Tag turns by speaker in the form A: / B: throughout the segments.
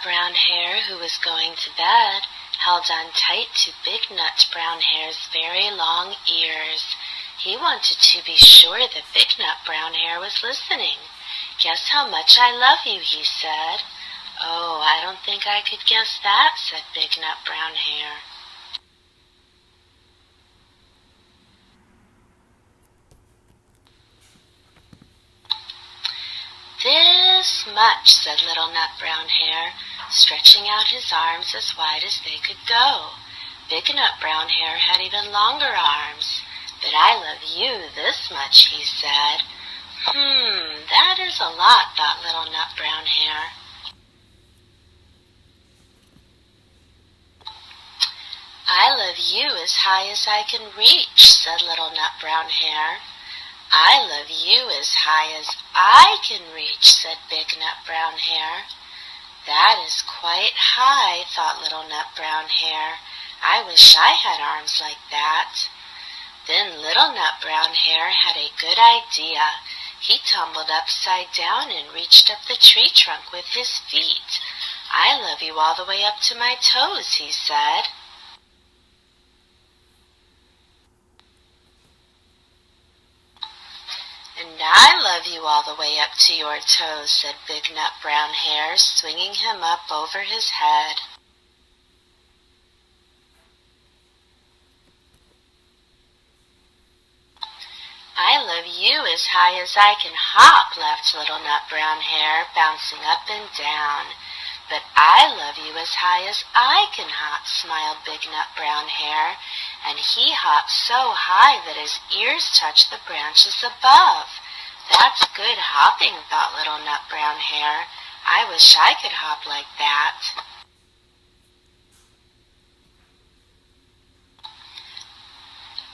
A: Brown Hair, who was going to bed, held on tight to Big Nut Brown Hair's very long ears. He wanted to be sure that Big Nut Brown Hair was listening. "Guess how much I love you," he said. "Oh, I don't think I could guess that," said Big Nut Brown Hair. "This much," said Little Nut Brown Hair, stretching out his arms as wide as they could go. Big Nut Brown Hair had even longer arms. "But I love you this much," he said. That is a lot," thought Little Nut Brown Hair. "I love you as high as I can reach," said Little Nut Brown Hair. "I love you as high as I can reach," said Big Nut Brown Hair. "That is quite high," thought Little Nut Brown Hair. "I wish I had arms like that." Then Little Nut Brown Hair had a good idea. He tumbled upside down and reached up the tree trunk with his feet. "I love you all the way up to my toes," he said. "And I love you all the way up to your toes," said Big Nut Brown Hair, swinging him up over his head. "I love you as high as I can hop," laughed Little Nut Brown Hair, bouncing up and down. "But I love you as high as I can hop," smiled Big Nut Brown Hair, and he hopped so high that his ears touched the branches above. "That's good hopping," thought Little Nut Brown Hair. "I wish I could hop like that."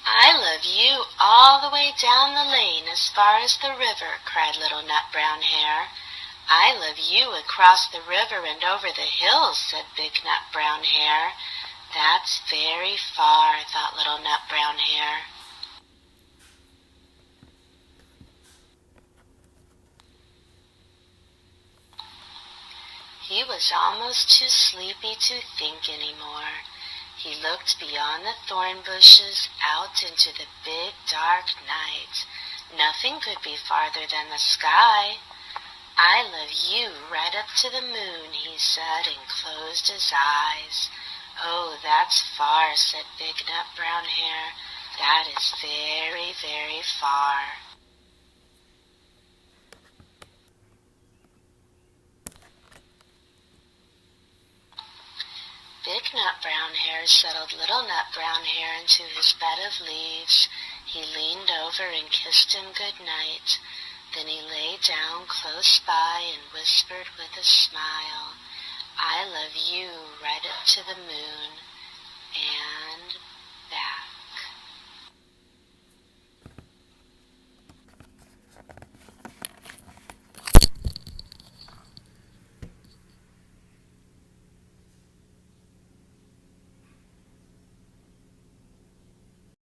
A: "I love you all the way down the lane as far as the river," cried Little Nut Brown Hair. "I love you across the river and over the hills," said Big Nut Brown Hair. "That's very far," thought Little Nut Brown Hair. He was almost too sleepy to think anymore. He looked beyond the thorn bushes out into the big dark night. Nothing could be farther than the sky. "I love you right up to the moon," he said, and closed his eyes. "Oh, that's far," said Big Nut Brown Hair. "That is very, very far." Big Nut Brown Hair settled Little Nut Brown Hair into his bed of leaves. He leaned over and kissed him good night. Then he lay down close by and whispered with a smile, "I love you right up to the moon." And